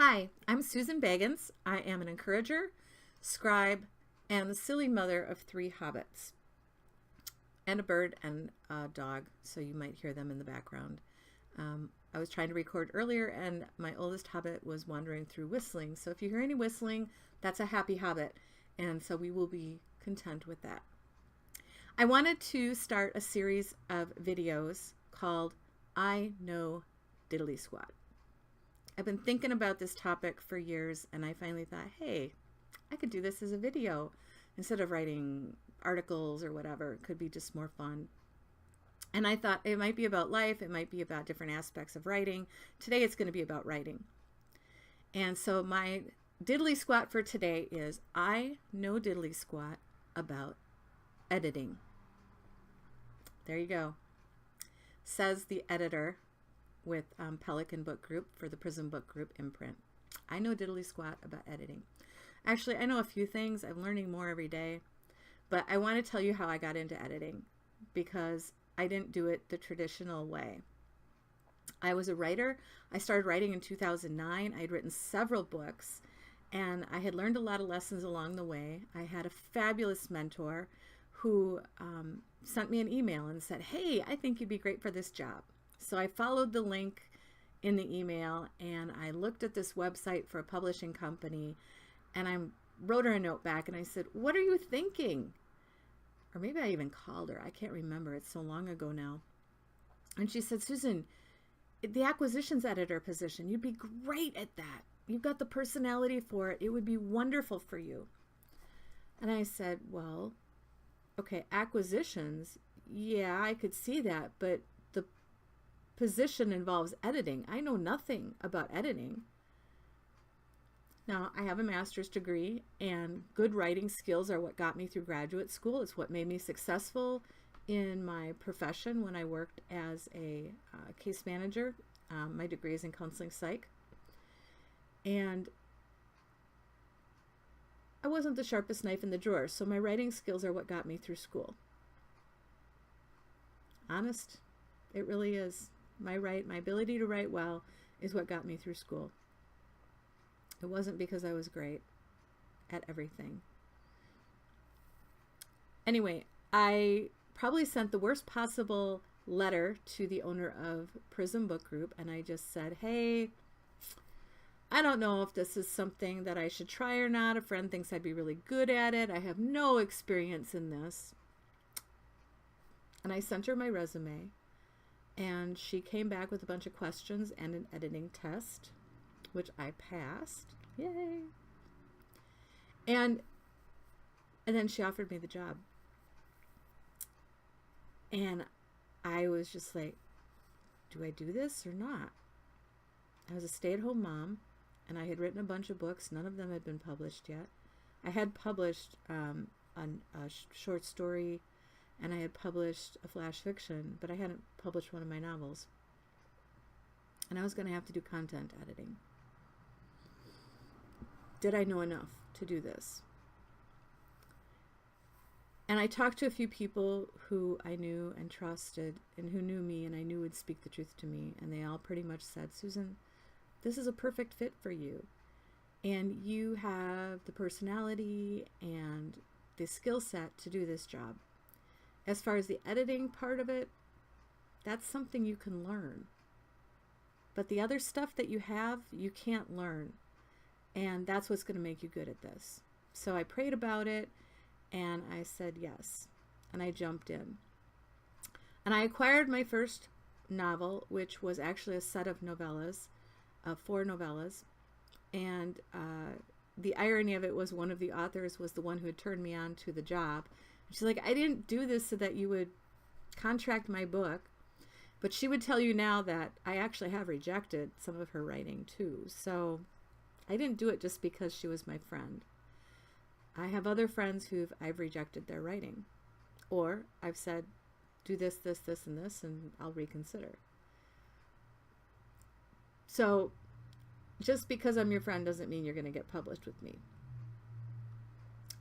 Hi, I'm Susan Bagans. I am an encourager, scribe, and the silly mother of three hobbits, and a bird and a dog, so you might hear them in the background. I was trying to record earlier, and my oldest hobbit was wandering through whistling. So if you hear any whistling, that's a happy hobbit, and so we will be content with that. I wanted to start a series of videos called I Know Diddly Squat. I've been thinking about this topic for years, and I finally thought, hey, I could do this as a video instead of writing articles or whatever. It could be just more fun. And I thought it might be about life. It might be about different aspects of writing. Today it's going to be about writing. And so my diddly squat for today is I know diddly squat about editing. There you go. Says the editor with Pelican Book Group for the Prism Book Group imprint. I know diddly squat about editing. Actually, I know a few things. I'm learning more every day. But I want to tell you how I got into editing because I didn't do it the traditional way. I was a writer. I started writing in 2009. I had written several books and I had learned a lot of lessons along the way. I had a fabulous mentor who sent me an email and said, hey, I think you'd be great for this job. So I followed the link in the email and I looked at this website for a publishing company and I wrote her a note back and I said, what are you thinking? Or maybe I even called her. I can't remember. It's so long ago now. And she said, Susan, the acquisitions editor position, you'd be great at that. You've got the personality for it. It would be wonderful for you. And I said, well, okay, acquisitions, yeah, I could see that, but the position involves editing. I know nothing about editing. Now, I have a master's degree, and good writing skills are what got me through graduate school. It's what made me successful in my profession when I worked as a case manager. My degree is in counseling psych. And I wasn't the sharpest knife in the drawer, so my writing skills are what got me through school. Honest, it really is. My ability to write well is what got me through school. It wasn't because I was great at everything. Anyway, I probably sent the worst possible letter to the owner of Prism Book Group, and I just said, hey, I don't know if this is something that I should try or not. A friend thinks I'd be really good at it. I have no experience in this. And I sent her my resume, and she came back with a bunch of questions and an editing test, which I passed. Yay. And then she offered me the job. And I was just like, do I do this or not? I was a stay-at-home mom, and I had written a bunch of books. None of them had been published yet. I had published a short story, and I had published a flash fiction, but I hadn't published one of my novels. And I was going to have to do content editing. Did I know enough to do this? And I talked to a few people who I knew and trusted and who knew me and I knew would speak the truth to me. And they all pretty much said, Susan, this is a perfect fit for you. And you have the personality and the skill set to do this job. As far as the editing part of it, that's something you can learn. But the other stuff that you have, you can't learn. And that's what's going to make you good at this. So I prayed about it and I said yes. And I jumped in. And I acquired my first novel, which was actually a set of novellas, 4 novellas. And the irony of it was one of the authors was the one who had turned me on to the job. She's like, I didn't do this so that you would contract my book. But she would tell you now that I actually have rejected some of her writing too. So I didn't do it just because she was my friend. I have other friends I've rejected their writing. Or I've said, do this, this, this, and this, and I'll reconsider. So just because I'm your friend doesn't mean you're going to get published with me.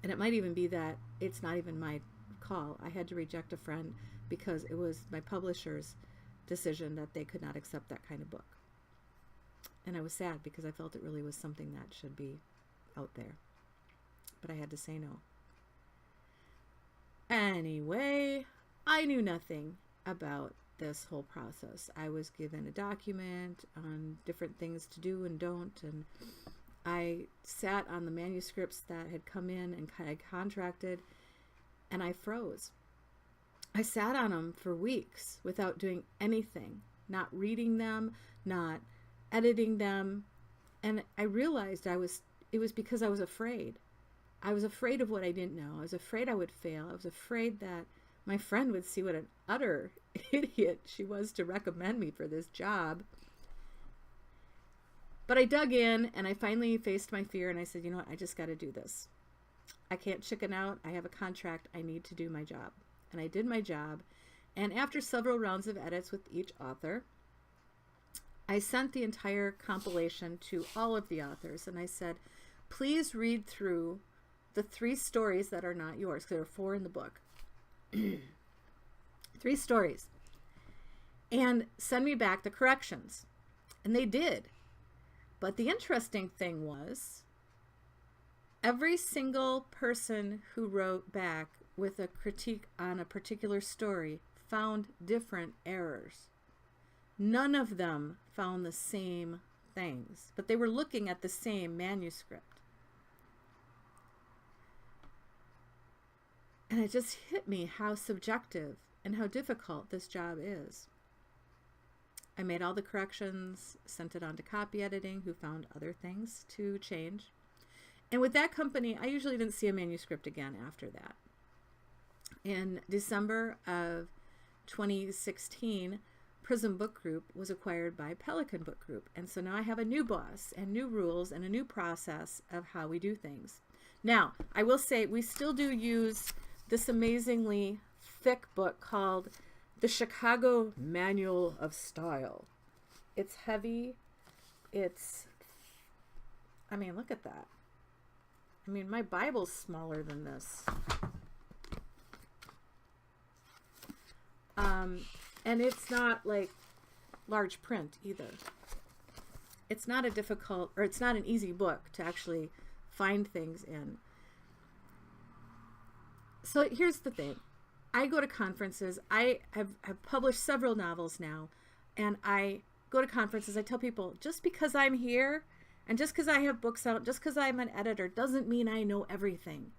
And it might even be that it's not even my call. I had to reject a friend because it was my publisher's decision that they could not accept that kind of book. And I was sad because I felt it really was something that should be out there. But I had to say no. Anyway, I knew nothing about this whole process. I was given a document on different things to do and don't, and I sat on the manuscripts that had come in and kind of contracted, and I froze. I sat on them for weeks without doing anything, not reading them, not editing them, and I realized it was because I was afraid. I was afraid of what I didn't know. I was afraid I would fail. I was afraid that my friend would see what an utter idiot she was to recommend me for this job. But I dug in and I finally faced my fear and I said, you know what, I just got to do this. I can't chicken out. I have a contract. I need to do my job. And I did my job. And after several rounds of edits with each author, I sent the entire compilation to all of the authors and I said, please read through the 3 stories that are not yours, because there are 4 in the book. 3 stories. And send me back the corrections. And they did. But the interesting thing was, every single person who wrote back with a critique on a particular story found different errors. None of them found the same things, but they were looking at the same manuscript. And it just hit me how subjective and how difficult this job is. I made all the corrections, sent it on to copy editing, who found other things to change. And with that company, I usually didn't see a manuscript again after that. In December of 2016, Prism Book Group was acquired by Pelican Book Group. And so now I have a new boss and new rules and a new process of how we do things. Now, I will say we still do use this amazingly thick book called The Chicago Manual of Style. It's heavy. I mean, look at that. I mean, my Bible's smaller than this. And it's not like large print either. It's not a difficult, or it's not an easy book to actually find things in. So here's the thing. I go to conferences. I have published several novels now, and I go to conferences. I tell people, just because I'm here and just because I have books out, just because I'm an editor, doesn't mean I know everything.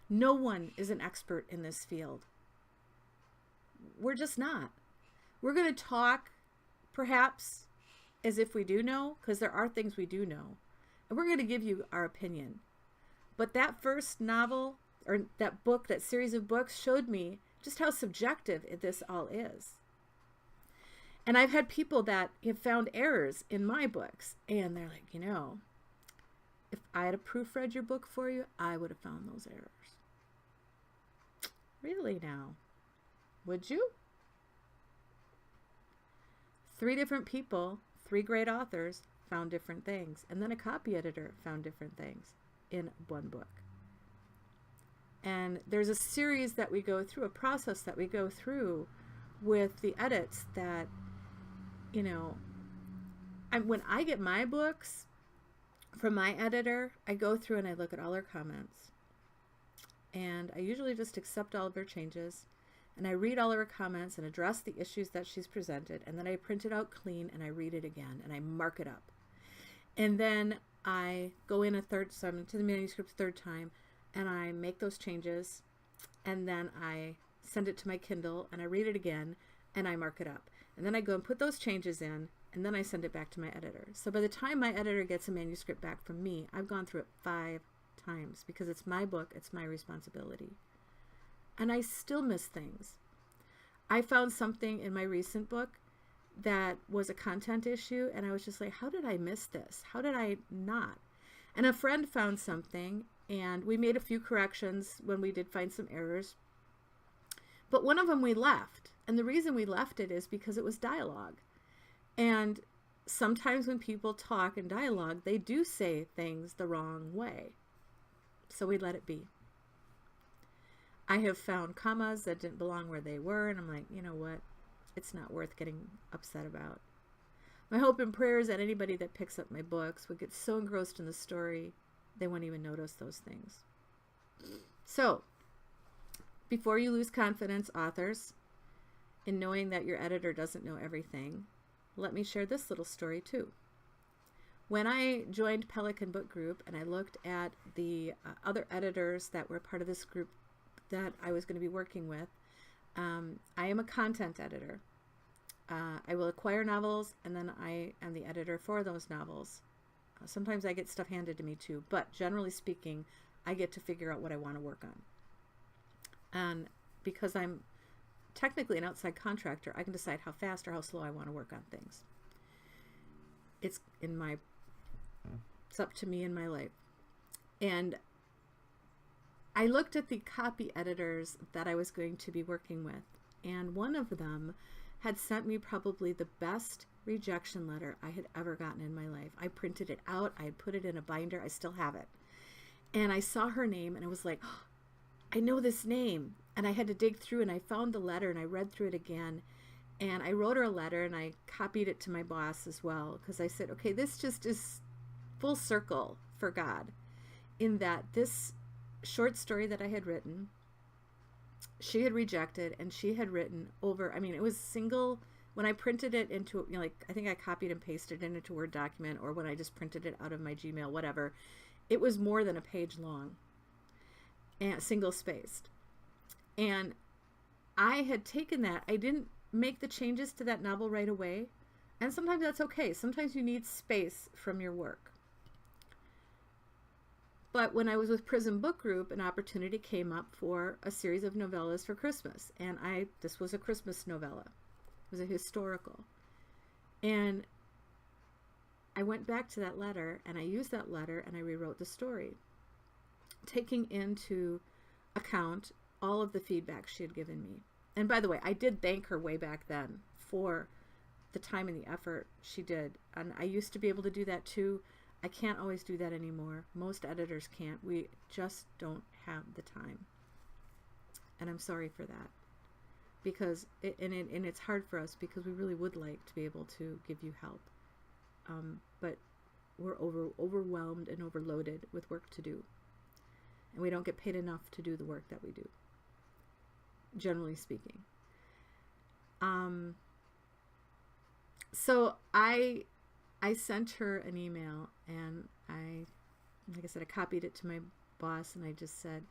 No one is an expert in this field. We're just not. We're going to talk perhaps as if we do know, because there are things we do know. And we're going to give you our opinion. But that first novel, or that book, that series of books, showed me just how subjective this all is. And I've had people that have found errors in my books, and they're like, you know, if I had proofread your book for you, I would have found those errors. Really now? Would you? 3 different people, 3 great authors, found different things. And then a copy editor found different things in one book. And there's a series that we go through, a process that we go through with the edits that, you know, when I get my books from my editor, I go through and I look at all her comments. And I usually just accept all of her changes. And I read all of her comments and address the issues that she's presented. And then I print it out clean and I read it again and I mark it up. And then I go in so I'm to the manuscript a 3rd time and I make those changes. And then I send it to my Kindle and I read it again and I mark it up. And then I go and put those changes in and then I send it back to my editor. So by the time my editor gets a manuscript back from me, I've gone through it 5 times because it's my book, it's my responsibility. And I still miss things. I found something in my recent book that was a content issue, and I was just like, how did I miss this? How did I not? And a friend found something, and we made a few corrections when we did find some errors. But one of them we left. And the reason we left it is because it was dialogue. And sometimes when people talk in dialogue, they do say things the wrong way. So we let it be. I have found commas that didn't belong where they were, and I'm like, you know what? It's not worth getting upset about. My hope and prayer is that anybody that picks up my books would get so engrossed in the story, they won't even notice those things. So, before you lose confidence, authors, in knowing that your editor doesn't know everything, let me share this little story too. When I joined Pelican Book Group and I looked at the other editors that were part of this group that I was going to be working with, I am a content editor. I will acquire novels, and then I am the editor for those novels. Sometimes I get stuff handed to me too, but generally speaking, I get to figure out what I want to work on. And because I'm technically an outside contractor, I can decide how fast or how slow I want to work on things. It's up to me in my life. And I looked at the copy editors that I was going to be working with, and one of them had sent me probably the best rejection letter I had ever gotten in my life. I printed it out. I had put it in a binder. I still have it. And I saw her name and I was like, oh, I know this name. And I had to dig through, and I found the letter and I read through it again. And I wrote her a letter and I copied it to my boss as well, because I said, okay, this just is full circle for God, in that this short story that I had written, she had rejected, and she had written over, I mean, it was single, when I printed it into, like, I think I copied and pasted it into a Word document, or when I just printed it out of my Gmail, whatever, it was more than a page long and single spaced. And I had taken that, I didn't make the changes to that novel right away. And sometimes that's okay. Sometimes you need space from your work. But when I was with Prism Book Group, an opportunity came up for a series of novellas for Christmas. And this was a Christmas novella. It was a historical. And I went back to that letter, and I used that letter, and I rewrote the story, taking into account all of the feedback she had given me. And by the way, I did thank her way back then for the time and the effort she did. And I used to be able to do that too. I can't always do that anymore. Most editors can't. We just don't have the time. And I'm sorry for that. Because, it's hard for us because we really would like to be able to give you help. But we're overwhelmed and overloaded with work to do. And we don't get paid enough to do the work that we do, generally speaking. So I sent her an email, and like I said, I copied it to my boss, and I just said,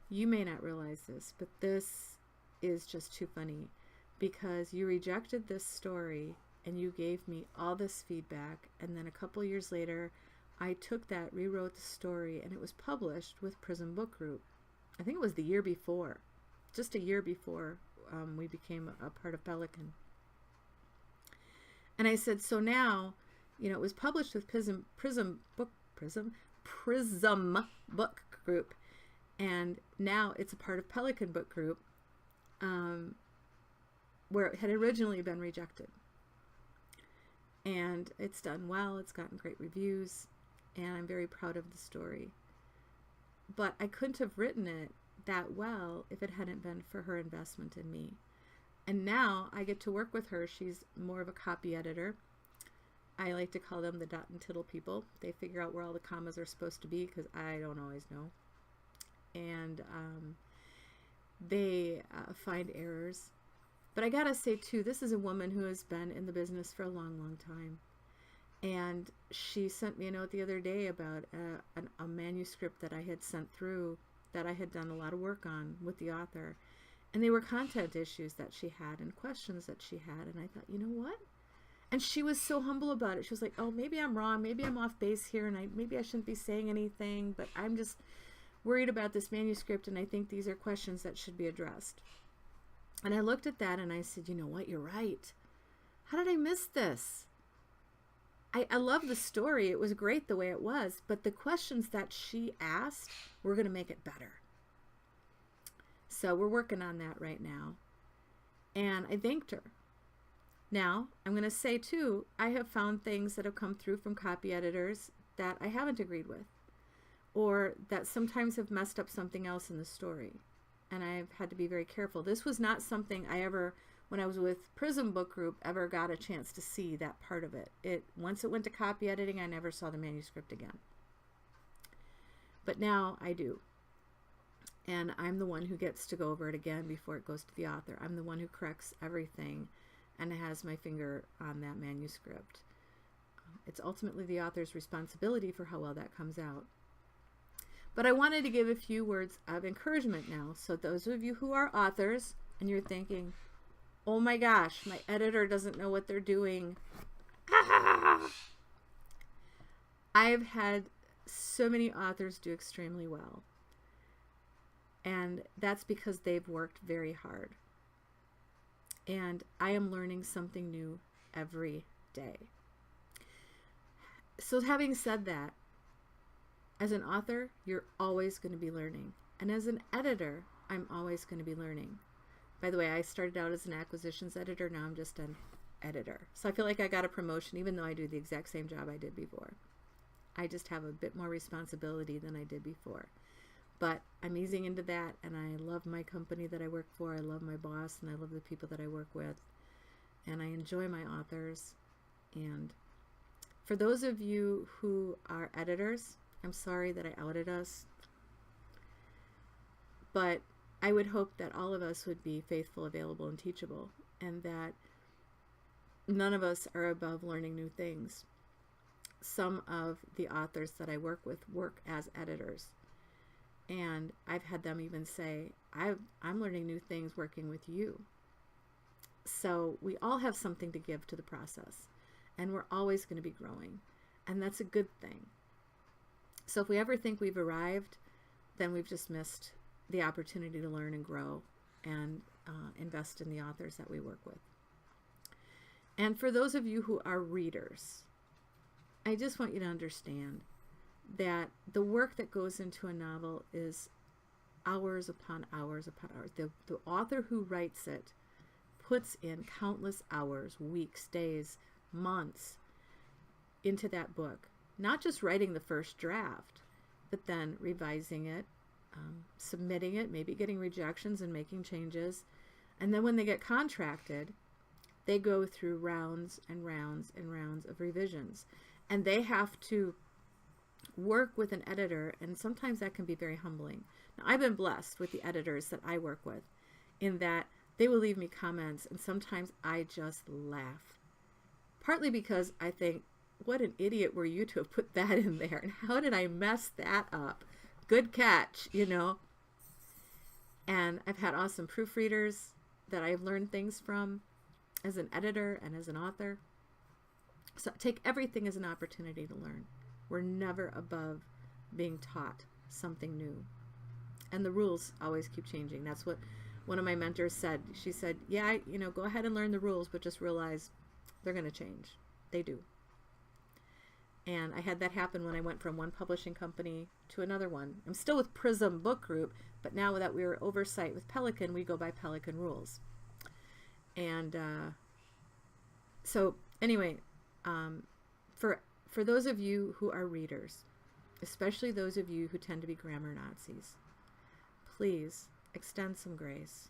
you may not realize this, but this is just too funny, because you rejected this story and you gave me all this feedback, and then a couple years later I took that, rewrote the story, and it was published with Prism Book Group. I think it was the year before, just a year before we became a part of Pelican. And I said, so now, it was published with Prism Book Group, and now it's a part of Pelican Book Group, where it had originally been rejected. And it's done well. It's gotten great reviews, and I'm very proud of the story. But I couldn't have written it that well if it hadn't been for her investment in me. And now I get to work with her. She's more of a copy editor. I like to call them the dot and tittle people. They figure out where all the commas are supposed to be, because I don't always know. And they find errors. But I gotta say too, this is a woman who has been in the business for a long, long time. And she sent me a note the other day about a manuscript that I had sent through, that I had done a lot of work on with the author. And they were content issues that she had and questions that she had. And I thought, you know what? And she was so humble about it. She was like, oh, maybe I'm wrong. Maybe I'm off base here, and maybe I shouldn't be saying anything, but I'm just worried about this manuscript, and I think these are questions that should be addressed. And I looked at that and I said, you know what? You're right. How did I miss this? I love the story. It was great the way it was, but the questions that she asked were going to make it better. So we're working on that right now. And I thanked her. Now, I'm going to say too, I have found things that have come through from copy editors that I haven't agreed with, or that sometimes have messed up something else in the story. And I've had to be very careful. This was not something I ever when I was with Prism Book Group, ever got a chance to see that part of it. Once it went to copy editing, I never saw the manuscript again. But now I do. And I'm the one who gets to go over it again before it goes to the author. I'm the one who corrects everything and has my finger on that manuscript. It's ultimately the author's responsibility for how well that comes out. But I wanted to give a few words of encouragement now. So those of you who are authors and you're thinking, oh my gosh, my editor doesn't know what they're doing. I've had so many authors do extremely well. And that's because they've worked very hard. And I am learning something new every day. So having said that, as an author, you're always going to be learning. And as an editor, I'm always going to be learning. By the way, I started out as an acquisitions editor. Now I'm just an editor. So I feel like I got a promotion even though I do the exact same job I did before. I just have a bit more responsibility than I did before. But I'm easing into that, and I love my company that I work for. I love my boss, and I love the people that I work with. And I enjoy my authors. And for those of you who are editors, I'm sorry that I outed us. But I would hope that all of us would be faithful, available, and teachable, and that none of us are above learning new things. Some of the authors that I work with work as editors. And I've had them even say, I'm learning new things working with you. So we all have something to give to the process. And we're always going to be growing. And that's a good thing. So if we ever think we've arrived, then we've just missed the opportunity to learn and grow and invest in the authors that we work with. And for those of you who are readers, I just want you to understand that the work that goes into a novel is hours upon hours upon hours. The author who writes it puts in countless hours, weeks, days, months into that book. Not just writing the first draft, but then revising it, submitting it, maybe getting rejections and making changes. And then when they get contracted, they go through rounds and rounds and rounds of revisions. And they have to work with an editor, and sometimes that can be very humbling. Now, I've been blessed with the editors that I work with in that they will leave me comments, and sometimes I just laugh. Partly because I think, what an idiot were you to have put that in there, and how did I mess that up? Good catch, you know. And I've had awesome proofreaders that I've learned things from as an editor and as an author. So take everything as an opportunity to learn. We're never above being taught something new. And the rules always keep changing. That's what one of my mentors said. She said, yeah, go ahead and learn the rules, but just realize they're going to change. They do. And I had that happen when I went from one publishing company to another one. I'm still with Prism Book Group, but now that we're oversight with Pelican, we go by Pelican rules. And so anyway, for those of you who are readers, especially those of you who tend to be grammar Nazis, please extend some grace.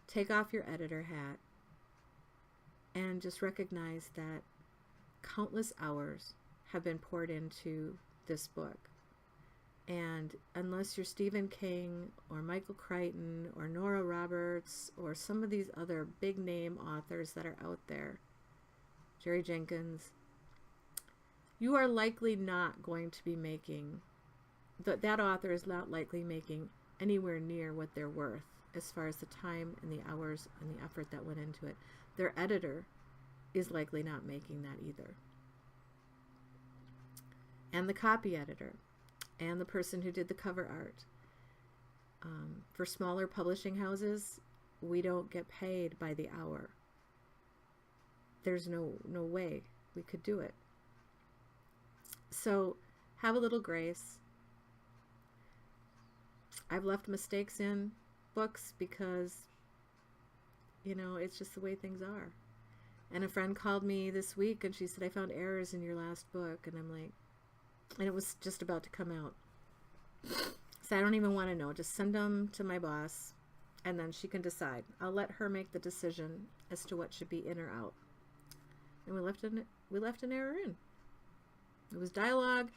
Take off your editor hat and just recognize that countless hours have been poured into this book. And unless you're Stephen King or Michael Crichton or Nora Roberts or some of these other big name authors that are out there, Jerry Jenkins, you are likely not going to be making, that author is not likely making anywhere near what they're worth as far as the time and the hours and the effort that went into it. Their editor is likely not making that either. And the copy editor and the person who did the cover art. For smaller publishing houses, we don't get paid by the hour. There's no way we could do it. So have a little grace. I've left mistakes in books because, it's just the way things are. And a friend called me this week and she said, I found errors in your last book. And I'm like, and it was just about to come out. So I don't even want to know. Just send them to my boss. and then she can decide. I'll let her make the decision as to what should be in or out. And we left an error in. It was dialogue,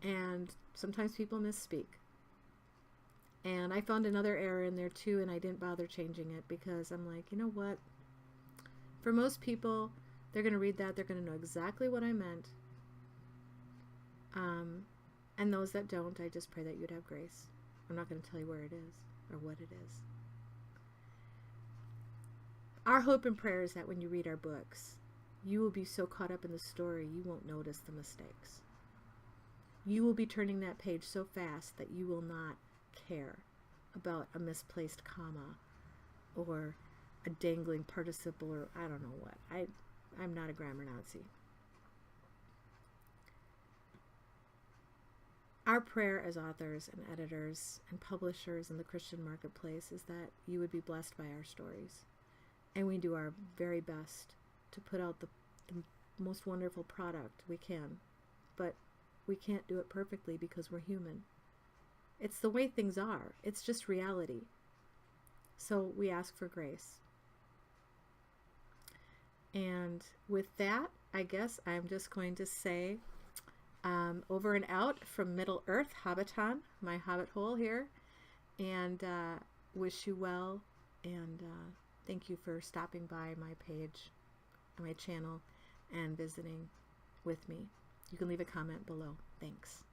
and sometimes people misspeak. And I found another error in there too, and I didn't bother changing it because I'm like, you know what? For most people, they're going to read that. They're going to know exactly what I meant. And those that don't, I just pray that you'd have grace. I'm not going to tell you where it is or what it is. Our hope and prayer is that when you read our books, you will be so caught up in the story, you won't notice the mistakes. You will be turning that page so fast that you will not care about a misplaced comma or a dangling participle or I don't know what. I'm not a grammar Nazi. Our prayer as authors and editors and publishers in the Christian marketplace is that you would be blessed by our stories. And we do our very best to put out the most wonderful product we can. But we can't do it perfectly because we're human. It's the way things are. It's just reality. So we ask for grace. And with that, I guess I'm just going to say over and out from Middle Earth, Hobbiton, my hobbit hole here, and wish you well, and thank you for stopping by my page, my channel, and visiting with me. You can leave a comment below. Thanks.